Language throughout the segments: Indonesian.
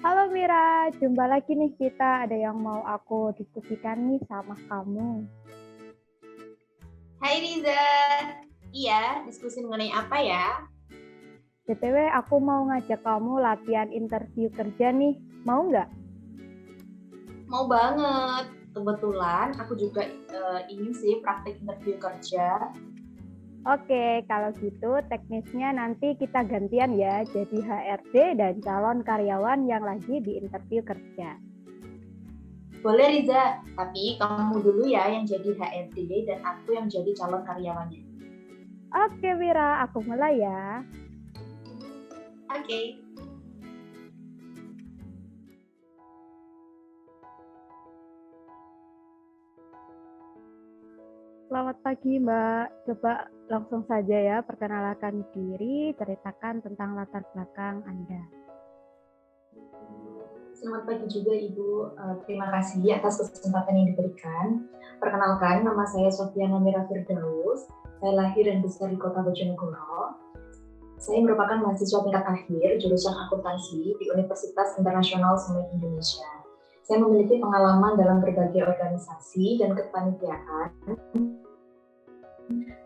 Halo Mira, jumpa lagi nih kita. Ada yang mau aku diskusikan nih sama kamu. Hai Riza, iya diskusi mengenai apa ya? BTW, aku mau ngajak kamu latihan interview kerja nih. Mau nggak? Mau banget, kebetulan aku juga ingin sih praktik interview kerja. Oke, kalau gitu teknisnya nanti kita gantian ya. Jadi HRD dan calon karyawan yang lagi di interview kerja. Boleh Riza, tapi kamu dulu ya yang jadi HRD dan aku yang jadi calon karyawannya. Oke Mira, aku mulai ya. Oke. Selamat pagi Mbak. Coba langsung saja ya perkenalkan diri, ceritakan tentang latar belakang Anda. Selamat pagi juga Ibu. Terima kasih atas kesempatan yang diberikan. Perkenalkan, nama saya Sofiana Mira Firdaus. Saya lahir dan besar di Kota Bojonegoro. Saya merupakan mahasiswa tingkat akhir jurusan akuntansi di Universitas Internasional Semen Indonesia. Saya memiliki pengalaman dalam berbagai organisasi dan kepanitiaan,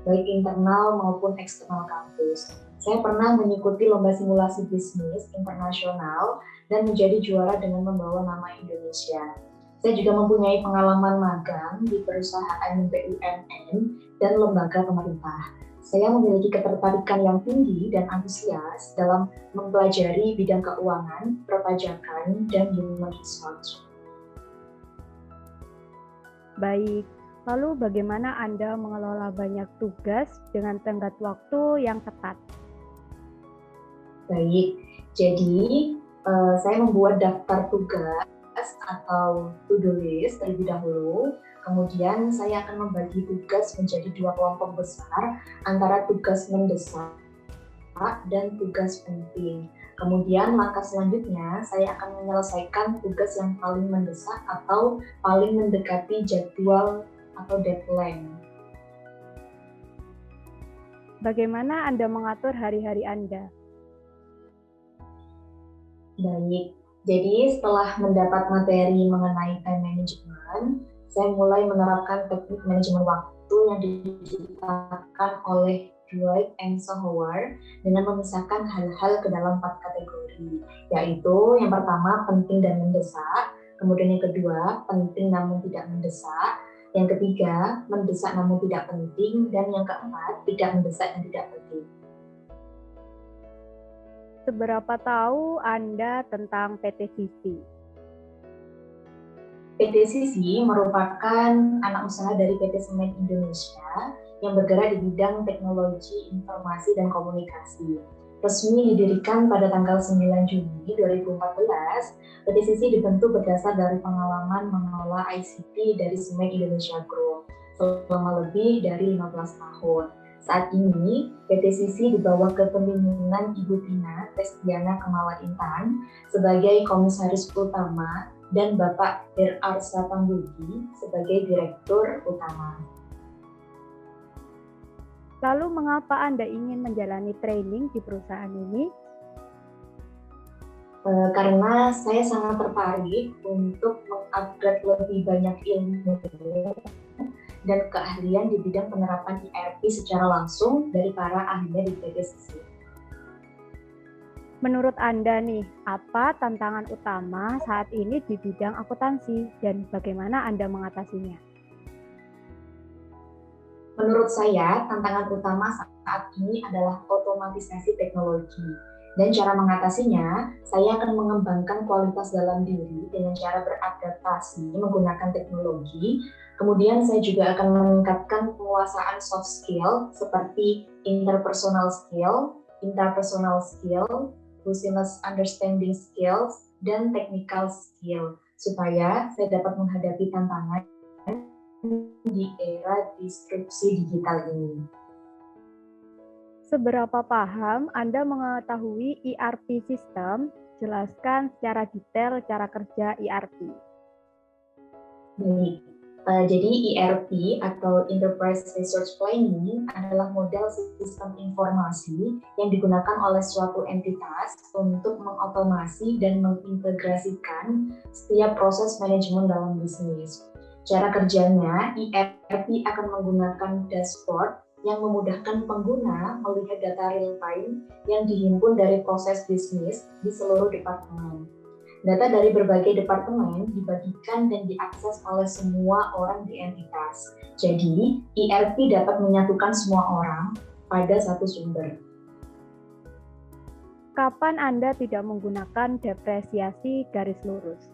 baik internal maupun eksternal kampus. Saya pernah mengikuti lomba simulasi bisnis internasional dan menjadi juara dengan membawa nama Indonesia. Saya juga mempunyai pengalaman magang di perusahaan BUMN dan lembaga pemerintah. Saya memiliki ketertarikan yang tinggi dan antusias dalam mempelajari bidang keuangan, perpajakan, dan human resource. Baik, lalu bagaimana Anda mengelola banyak tugas dengan tenggat waktu yang ketat? Baik, jadi saya membuat daftar tugas atau to-do list terlebih dahulu. Kemudian saya akan membagi tugas menjadi dua kelompok besar antara tugas mendesak dan tugas penting. Kemudian langkah selanjutnya saya akan menyelesaikan tugas yang paling mendesak atau paling mendekati jadwal atau deadline. Bagaimana Anda mengatur hari-hari Anda? Baik, jadi setelah mendapat materi mengenai time management, saya mulai menerapkan teknik manajemen waktu yang diciptakan oleh Dwight Eisenhower dengan memisahkan hal-hal ke dalam 4 kategori, yaitu yang pertama penting dan mendesak, kemudian yang kedua penting namun tidak mendesak, yang ketiga mendesak namun tidak penting, dan yang keempat tidak mendesak dan tidak penting. Seberapa tahu Anda tentang PT Sisi? PT Sisi merupakan anak usaha dari PT Semen Indonesia yang bergerak di bidang teknologi, informasi, dan komunikasi. Resmi didirikan pada tanggal 9 Juni 2014, PT Sisi dibentuk berdasar dari pengalaman mengelola ICT dari Semen Indonesia Group selama lebih dari 15 tahun. Saat ini, PT Sisi di bawah kepemimpinan Ibu Tina Testiana Kemala Intan sebagai komisaris utama dan Bapak Arsa Pambugi sebagai direktur utama. Lalu mengapa Anda ingin menjalani training di perusahaan ini? Karena saya sangat tertarik untuk mengupgrade lebih banyak ilmu dan keahlian di bidang penerapan ERP secara langsung dari para ahlinya di PT Sisi. Menurut Anda nih, apa tantangan utama saat ini di bidang akuntansi dan bagaimana Anda mengatasinya? Menurut saya, tantangan utama saat ini adalah otomatisasi teknologi. Dan cara mengatasinya, saya akan mengembangkan kualitas dalam diri dengan cara beradaptasi menggunakan teknologi. Kemudian saya juga akan meningkatkan penguasaan soft skill seperti interpersonal skill, business understanding skills, dan technical skill supaya saya dapat menghadapi tantangan di era disrupsi digital ini. Seberapa paham Anda mengetahui ERP system? Jelaskan secara detail cara kerja ERP. Baik, Jadi ERP atau Enterprise Resource Planning adalah model sistem informasi yang digunakan oleh suatu entitas untuk mengotomasi dan mengintegrasikan setiap proses manajemen dalam bisnis. Cara kerjanya, ERP akan menggunakan dashboard yang memudahkan pengguna melihat data real-time yang dihimpun dari proses bisnis di seluruh departemen. Data dari berbagai departemen dibagikan dan diakses oleh semua orang di entitas. Jadi, ERP dapat menyatukan semua orang pada satu sumber. Kapan Anda tidak menggunakan depresiasi garis lurus?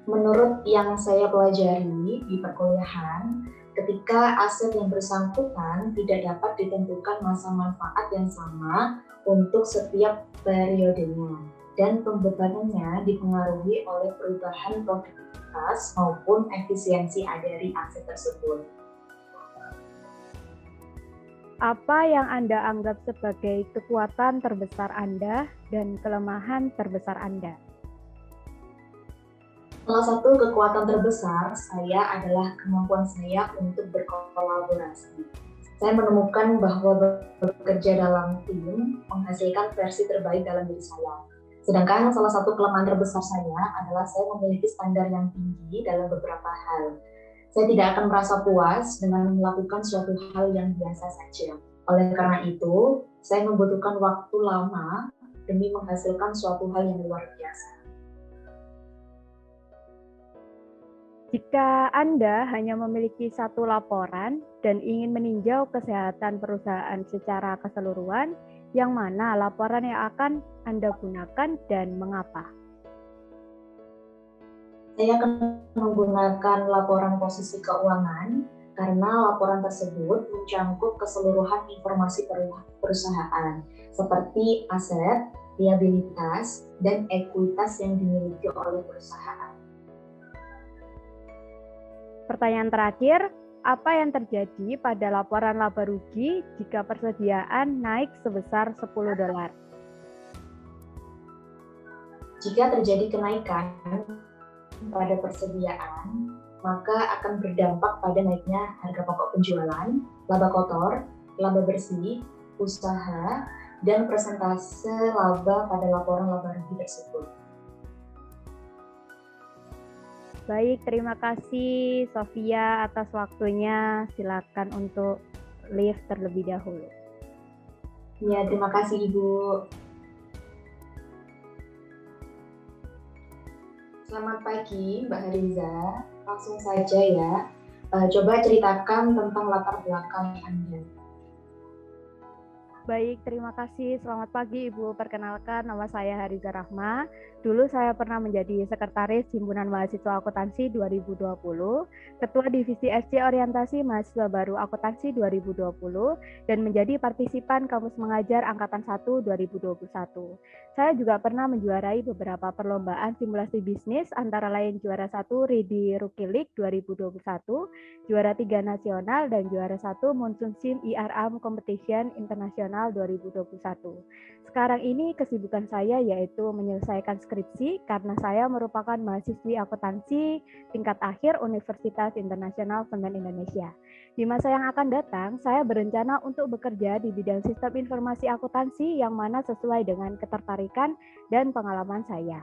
Menurut yang saya pelajari di perkuliahan, ketika aset yang bersangkutan tidak dapat ditentukan masa manfaat yang sama untuk setiap periodenya, dan pembebanannya dipengaruhi oleh perubahan produktivitas maupun efisiensi dari aset tersebut. Apa yang Anda anggap sebagai kekuatan terbesar Anda dan kelemahan terbesar Anda? Salah satu kekuatan terbesar saya adalah kemampuan saya untuk berkolaborasi. Saya menemukan bahwa bekerja dalam tim menghasilkan versi terbaik dalam diri saya. Sedangkan salah satu kelemahan terbesar saya adalah saya memiliki standar yang tinggi dalam beberapa hal. Saya tidak akan merasa puas dengan melakukan suatu hal yang biasa saja. Oleh karena itu, saya membutuhkan waktu lama demi menghasilkan suatu hal yang luar biasa. Jika Anda hanya memiliki satu laporan dan ingin meninjau kesehatan perusahaan secara keseluruhan, yang mana laporan yang akan Anda gunakan dan mengapa? Saya akan menggunakan laporan posisi keuangan karena laporan tersebut mencangkup keseluruhan informasi perusahaan seperti aset, liabilitas, dan ekuitas yang dimiliki oleh perusahaan. Pertanyaan terakhir, apa yang terjadi pada laporan laba rugi jika persediaan naik sebesar $10? Jika terjadi kenaikan pada persediaan, maka akan berdampak pada naiknya harga pokok penjualan, laba kotor, laba bersih, usaha, dan persentase laba pada laporan laba rugi tersebut. Baik, terima kasih Sofia atas waktunya. Silakan untuk live terlebih dahulu. Ya, terima kasih Ibu. Selamat pagi Mbak Hariza. Langsung saja ya. Coba ceritakan tentang latar belakang Anda. Baik, terima kasih. Selamat pagi Ibu. Perkenalkan, nama saya Hariza Rahma. Dulu saya pernah menjadi Sekretaris Himpunan Mahasiswa Akuntansi 2020, Ketua Divisi SC Orientasi Mahasiswa Baru Akuntansi 2020, dan menjadi partisipan Kampus Mengajar Angkatan 1 2021. Saya juga pernah menjuarai beberapa perlombaan simulasi bisnis, antara lain juara 1 Ready Rookie League 2021, juara 3 nasional, dan juara 1 Monsoon Sim IRAM Competition Internasional 2021. Sekarang ini kesibukan saya yaitu menyelesaikan skripsi karena saya merupakan mahasiswi akuntansi tingkat akhir Universitas Internasional Semen Indonesia. Di masa yang akan datang, saya berencana untuk bekerja di bidang sistem informasi akuntansi yang mana sesuai dengan ketertarikan dan pengalaman saya.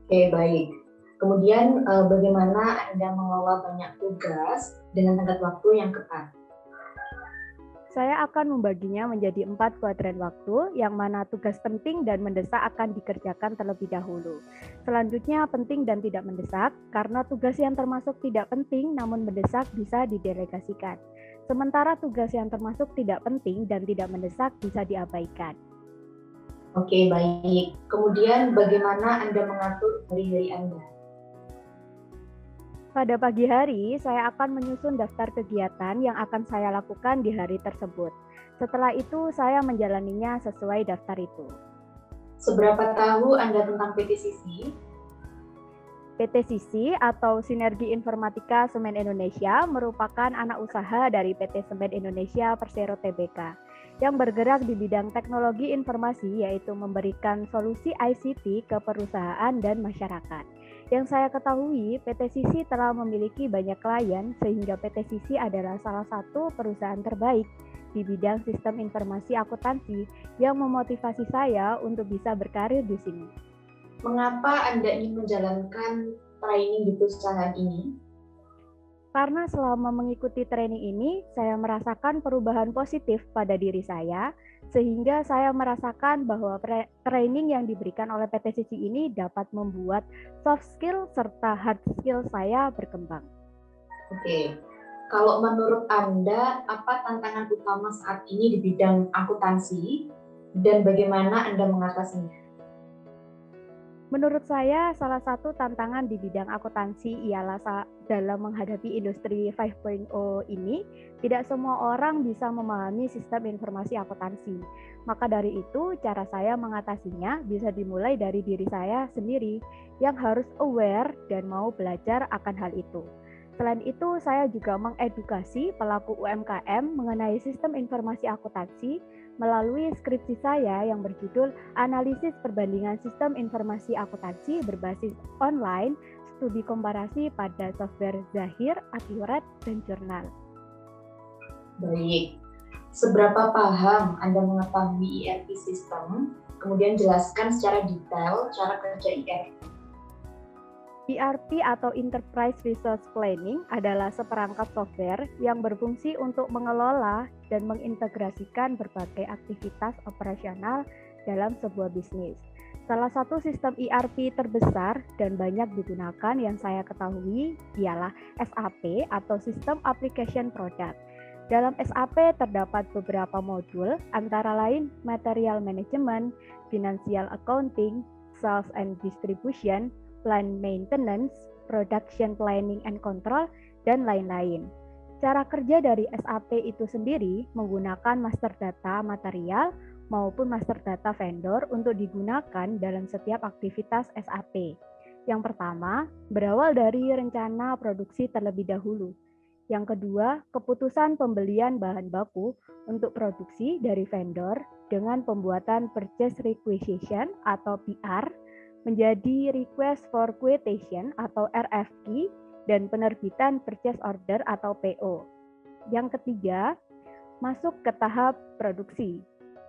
Oke, baik. Kemudian bagaimana Anda mengelola banyak tugas dengan tenggat waktu yang ketat? Saya akan membaginya menjadi 4 kuadran waktu, yang mana tugas penting dan mendesak akan dikerjakan terlebih dahulu. Selanjutnya penting dan tidak mendesak, karena tugas yang termasuk tidak penting namun mendesak bisa didelegasikan. Sementara tugas yang termasuk tidak penting dan tidak mendesak bisa diabaikan. Oke, baik. Kemudian bagaimana Anda mengatur hari-hari Anda? Pada pagi hari, saya akan menyusun daftar kegiatan yang akan saya lakukan di hari tersebut. Setelah itu, saya menjalaninya sesuai daftar itu. Seberapa tahu Anda tentang PT Sisi? PT Sisi atau Sinergi Informatika Semen Indonesia merupakan anak usaha dari PT Semen Indonesia Persero Tbk yang bergerak di bidang teknologi informasi, yaitu memberikan solusi ICT ke perusahaan dan masyarakat. Yang saya ketahui, PT Sisi telah memiliki banyak klien sehingga PT Sisi adalah salah satu perusahaan terbaik di bidang sistem informasi akuntansi yang memotivasi saya untuk bisa berkarir di sini. Mengapa Anda ingin menjalankan training di perusahaan ini? Karena selama mengikuti training ini, saya merasakan perubahan positif pada diri saya, sehingga saya merasakan bahwa training yang diberikan oleh PT Sisi ini dapat membuat soft skill serta hard skill saya berkembang. Oke, kalau menurut Anda, apa tantangan utama saat ini di bidang akuntansi dan bagaimana Anda mengatasinya? Menurut saya, salah satu tantangan di bidang akuntansi ialah dalam menghadapi industri 5.0 ini, tidak semua orang bisa memahami sistem informasi akuntansi. Maka dari itu, cara saya mengatasinya bisa dimulai dari diri saya sendiri yang harus aware dan mau belajar akan hal itu. Selain itu, saya juga mengedukasi pelaku UMKM mengenai sistem informasi akuntansi melalui skripsi saya yang berjudul Analisis Perbandingan Sistem Informasi Akuntansi Berbasis Online, Studi Komparasi pada Software Zahir, Accurate, dan Jurnal. Baik, seberapa paham Anda mengetahui ERP system? Kemudian jelaskan secara detail cara kerja ERP. ERP atau Enterprise Resource Planning adalah seperangkat software yang berfungsi untuk mengelola dan mengintegrasikan berbagai aktivitas operasional dalam sebuah bisnis. Salah satu sistem ERP terbesar dan banyak digunakan yang saya ketahui ialah SAP atau System Application Product. Dalam SAP terdapat beberapa modul, antara lain Material Management, Financial Accounting, Sales and Distribution, Plan Maintenance, Production Planning and Control, dan lain-lain. Cara kerja dari SAP itu sendiri menggunakan master data material maupun master data vendor untuk digunakan dalam setiap aktivitas SAP. Yang pertama, berawal dari rencana produksi terlebih dahulu. Yang kedua, keputusan pembelian bahan baku untuk produksi dari vendor dengan pembuatan Purchase Requisition atau PR, menjadi Request for Quotation atau RFQ, dan penerbitan Purchase Order atau PO. Yang ketiga, masuk ke tahap produksi.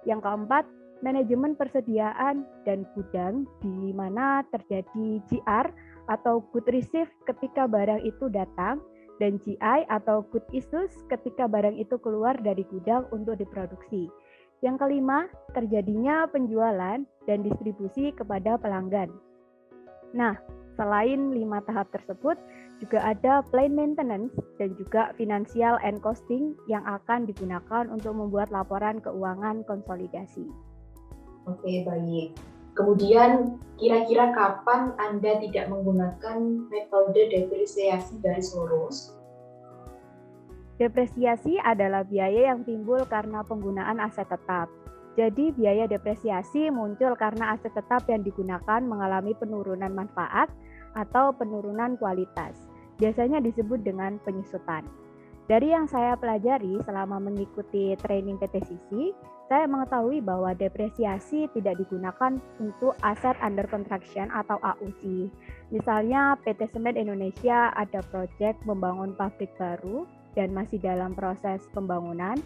Yang keempat, manajemen persediaan dan gudang di mana terjadi GR atau Good Receive ketika barang itu datang, dan GI atau Good Issues ketika barang itu keluar dari gudang untuk diproduksi. Yang kelima, terjadinya penjualan dan distribusi kepada pelanggan. Nah, selain 5 tahap tersebut, juga ada plan maintenance dan juga financial and costing yang akan digunakan untuk membuat laporan keuangan konsolidasi. Oke, baik. Kemudian, kira-kira kapan Anda tidak menggunakan metode depresiasi garis lurus? Depresiasi adalah biaya yang timbul karena penggunaan aset tetap. Jadi biaya depresiasi muncul karena aset tetap yang digunakan mengalami penurunan manfaat atau penurunan kualitas. Biasanya disebut dengan penyusutan. Dari yang saya pelajari selama mengikuti training PT Sisi, saya mengetahui bahwa depresiasi tidak digunakan untuk aset under construction atau AUC. Misalnya PT Semen Indonesia ada proyek membangun pabrik baru dan masih dalam proses pembangunan,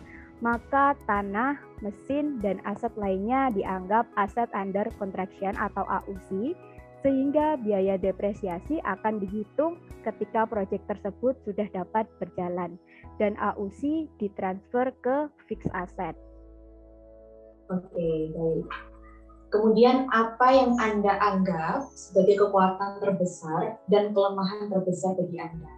maka tanah, mesin, dan aset lainnya dianggap aset under construction atau AUC, sehingga biaya depresiasi akan dihitung ketika proyek tersebut sudah dapat berjalan, dan AUC ditransfer ke fixed asset. Oke, baik. Kemudian apa yang Anda anggap sebagai kekuatan terbesar dan kelemahan terbesar bagi Anda?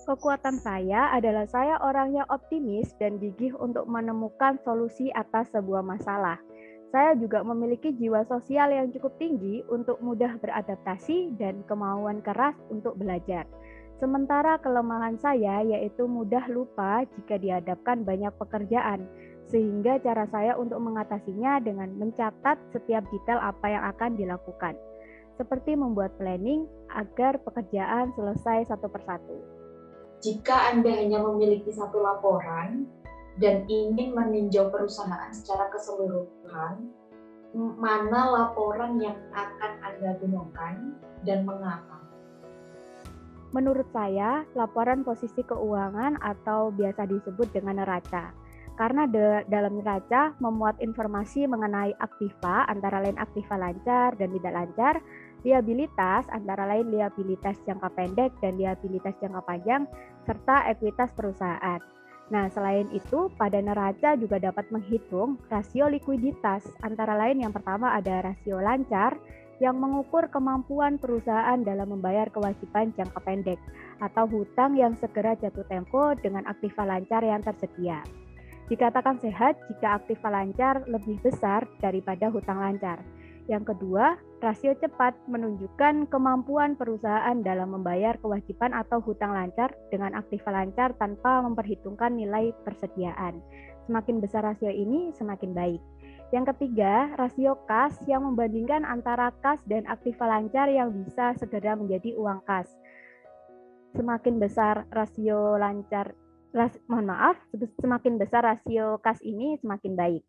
Kekuatan saya adalah saya orangnya optimis dan gigih untuk menemukan solusi atas sebuah masalah. Saya juga memiliki jiwa sosial yang cukup tinggi untuk mudah beradaptasi dan kemauan keras untuk belajar. Sementara kelemahan saya yaitu mudah lupa jika dihadapkan banyak pekerjaan, sehingga cara saya untuk mengatasinya dengan mencatat setiap detail apa yang akan dilakukan, seperti membuat planning agar pekerjaan selesai satu persatu. Jika Anda hanya memiliki satu laporan dan ingin meninjau perusahaan secara keseluruhan, mana laporan yang akan Anda gunakan dan mengapa? Menurut saya, laporan posisi keuangan atau biasa disebut dengan neraca. Karena dalam neraca memuat informasi mengenai aktiva, antara lain aktiva lancar dan tidak lancar, liabilitas, antara lain liabilitas jangka pendek dan liabilitas jangka panjang, serta ekuitas perusahaan. Nah, selain itu, pada neraca juga dapat menghitung rasio likuiditas, antara lain yang pertama ada rasio lancar, yang mengukur kemampuan perusahaan dalam membayar kewajiban jangka pendek, atau hutang yang segera jatuh tempo dengan aktiva lancar yang tersedia. Dikatakan sehat jika aktiva lancar lebih besar daripada hutang lancar. Yang kedua, rasio cepat menunjukkan kemampuan perusahaan dalam membayar kewajiban atau hutang lancar dengan aktiva lancar tanpa memperhitungkan nilai persediaan. Semakin besar rasio ini, semakin baik. Yang ketiga, rasio kas yang membandingkan antara kas dan aktiva lancar yang bisa segera menjadi uang kas. Semakin besar rasio lancar semakin besar rasio kas ini semakin baik.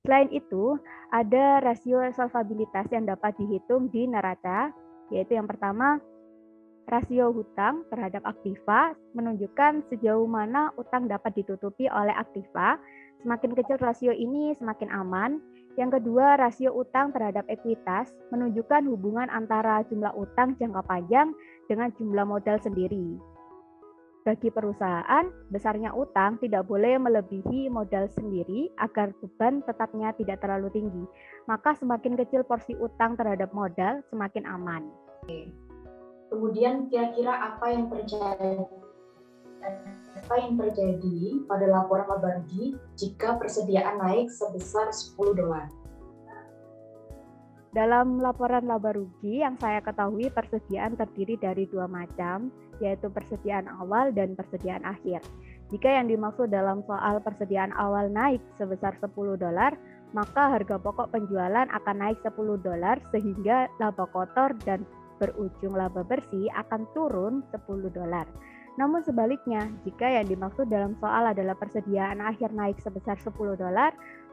Selain itu, ada rasio solvabilitas yang dapat dihitung di neraca, yaitu yang pertama, rasio hutang terhadap aktiva menunjukkan sejauh mana utang dapat ditutupi oleh aktiva. Semakin kecil rasio ini, semakin aman. Yang kedua, rasio utang terhadap ekuitas menunjukkan hubungan antara jumlah utang jangka panjang dengan jumlah modal sendiri. Bagi perusahaan, besarnya utang tidak boleh melebihi modal sendiri agar beban tetapnya tidak terlalu tinggi. Maka semakin kecil porsi utang terhadap modal, semakin aman. Kemudian kira-kira apa yang terjadi pada laporan laba rugi jika persediaan naik sebesar $10? Dalam laporan laba rugi yang saya ketahui persediaan terdiri dari dua macam, yaitu persediaan awal dan persediaan akhir. Jika yang dimaksud dalam soal persediaan awal naik sebesar $10, maka harga pokok penjualan akan naik $10 sehingga laba kotor dan berujung laba bersih akan turun $10. Namun sebaliknya, jika yang dimaksud dalam soal adalah persediaan akhir naik sebesar $10,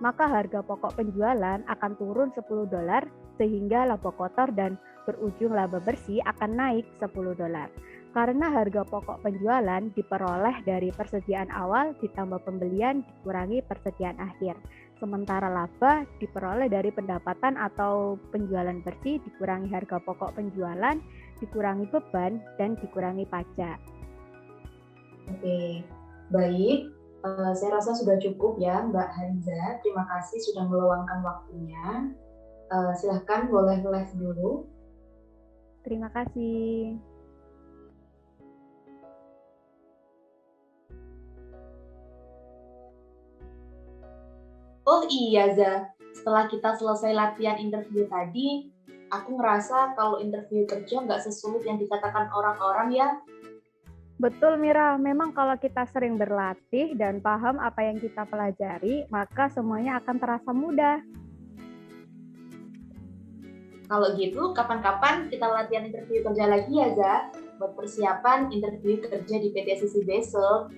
maka harga pokok penjualan akan turun $10 sehingga laba kotor dan berujung laba bersih akan naik $10. Karena harga pokok penjualan diperoleh dari persediaan awal ditambah pembelian dikurangi persediaan akhir. Sementara laba diperoleh dari pendapatan atau penjualan bersih dikurangi harga pokok penjualan, dikurangi beban, dan dikurangi pajak. Oke, baik. Saya rasa sudah cukup ya Mbak Hariza. Terima kasih sudah meluangkan waktunya. Silahkan boleh live dulu. Terima kasih. Oh iya Za, setelah kita selesai latihan interview tadi, aku ngerasa kalau interview kerja nggak sesulit yang dikatakan orang-orang ya. Betul Mira, memang kalau kita sering berlatih dan paham apa yang kita pelajari, maka semuanya akan terasa mudah. Kalau gitu, kapan-kapan kita latihan interview kerja lagi ya Za, buat persiapan interview kerja di PT Sisi besok.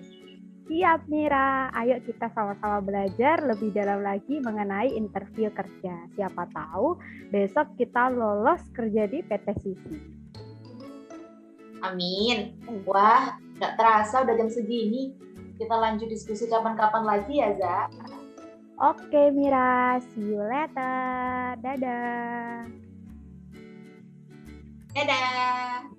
Siap Mira, ayo kita sama-sama belajar lebih dalam lagi mengenai interview kerja. Siapa tahu besok kita lolos kerja di PT Sisi. Amin. Wah, nggak terasa udah jam segini. Kita lanjut diskusi kapan-kapan lagi ya, Za. Oke, Mira. See you later. Dadah. Dadah.